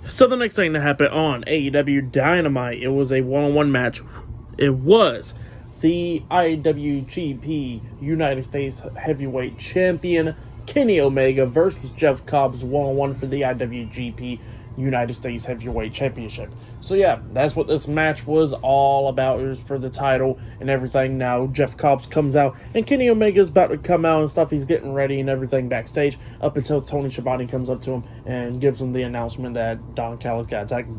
So the next thing that happened on AEW Dynamite, it was a one-on-one match. It was the IWGP United States Heavyweight Champion Kenny Omega versus Jeff Cobbs one-on-one for the IWGP United States Heavyweight Championship. So yeah, that's what this match was all about. It was for the title and everything. Now Jeff Cobbs comes out and Kenny Omega's about to come out and stuff. He's getting ready and everything backstage up until Tony Schiavone comes up to him and gives him the announcement that Don Callis got attacked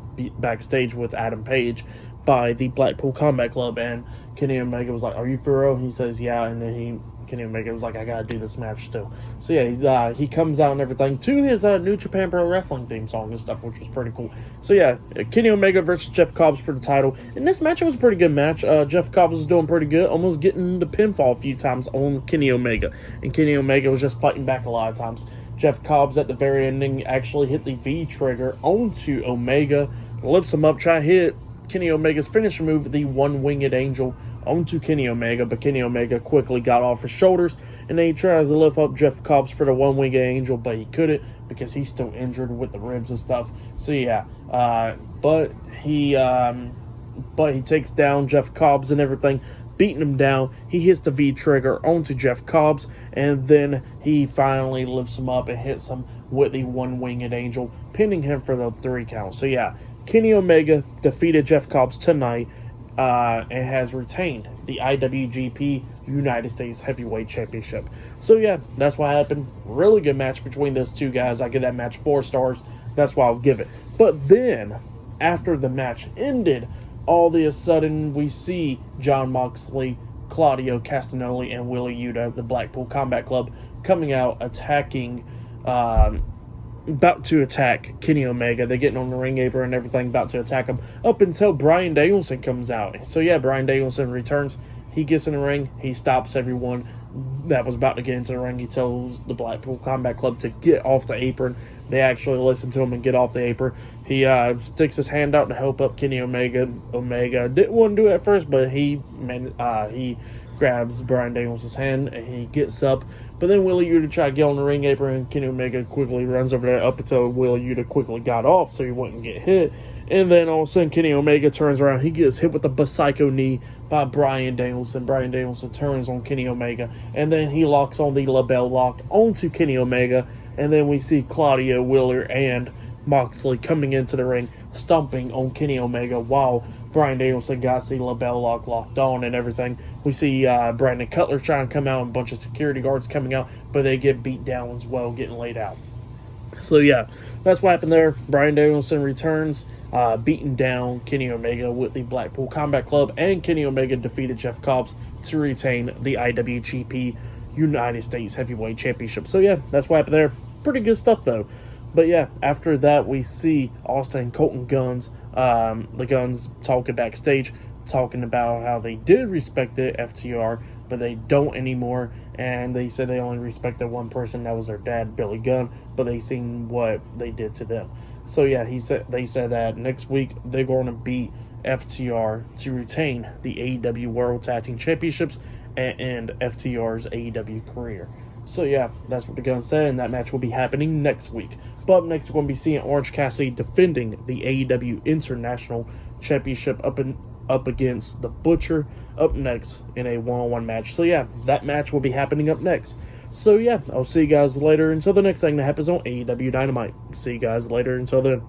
backstage with Adam Page by the Blackpool Combat Club. And Kenny Omega was like, "Are you for real?" He says, "Yeah." And then Kenny Omega was like, "I gotta do this match still." So yeah, he comes out and everything to his New Japan Pro Wrestling theme song and stuff, which was pretty cool. So yeah, Kenny Omega versus Jeff Cobbs for the title. And this match was a pretty good match. Jeff Cobbs was doing pretty good, almost getting the pinfall a few times on Kenny Omega. And Kenny Omega was just fighting back a lot of times. Jeff Cobbs at the very ending actually hit the V trigger onto Omega, lifts him up, try to hit Kenny Omega's finisher move, the one-winged angel, onto Kenny Omega, but Kenny Omega quickly got off his shoulders, and then he tries to lift up Jeff Cobbs for the one-winged angel, but he couldn't because he's still injured with the ribs and stuff. So yeah, but he takes down Jeff Cobbs and everything, beating him down. He hits the V trigger onto Jeff Cobbs, and then he finally lifts him up and hits him with the one-winged angel, pinning him for the 3 count. So yeah, Kenny Omega defeated Jeff Cobbs tonight and has retained the IWGP United States Heavyweight Championship. So yeah, that's what happened. Really good match between those two guys. I give that match 4 stars. That's why I'll give it. But then, after the match ended, all of a sudden we see Jon Moxley, Claudio Castagnoli, and Wheeler Yuta, the Blackpool Combat Club, coming out attacking about to attack Kenny Omega. They're getting on the ring apron and everything, about to attack him, up until Bryan Danielson comes out. So yeah, Bryan Danielson returns. He gets in the ring. He stops everyone that was about to get into the ring. He tells the Blackpool Combat Club to get off the apron. They actually listen to him and get off the apron. He sticks his hand out to help up Kenny Omega. Omega didn't want to do it at first, but he grabs Bryan Danielson's hand and he gets up. But then Wheeler Yuta tried to get on the ring apron, and Kenny Omega quickly runs over there up until Wheeler Yuta quickly got off so he wouldn't get hit. And then all of a sudden Kenny Omega turns around. He gets hit with the Psycho knee by Bryan Danielson. Bryan Danielson turns on Kenny Omega, and then he locks on the LeBell Lock onto Kenny Omega. And then we see Claudio, Wheeler, and Moxley coming into the ring, stomping on Kenny Omega while Bryan Danielson got the LeBell Lock locked on and everything. We see Brandon Cutler trying to come out, and a bunch of security guards coming out, but they get beat down as well, getting laid out. So yeah, that's what happened there. Bryan Danielson returns, beating down Kenny Omega with the Blackpool Combat Club, and Kenny Omega defeated Jeff Cobbs to retain the IWGP United States Heavyweight Championship. So yeah, that's what happened there. Pretty good stuff though. But yeah, after that we see Austin and Colton Guns, the Guns talking backstage, talking about how they did respect the FTR, but they don't anymore, and they said they only respected one person, that was their dad, Billy Gunn, but they seen what they did to them. So yeah, they said that next week they're going to beat FTR to retain the AEW World Tag Team Championships and end FTR's AEW career. So yeah, that's what the Guns said, and that match will be happening next week. But up next, we're going to be seeing Orange Cassidy defending the AEW International Championship up against the Butcher up next in a one-on-one match. So yeah, that match will be happening up next. So yeah, I'll see you guys later until the next thing that happens on AEW Dynamite. See you guys later until then.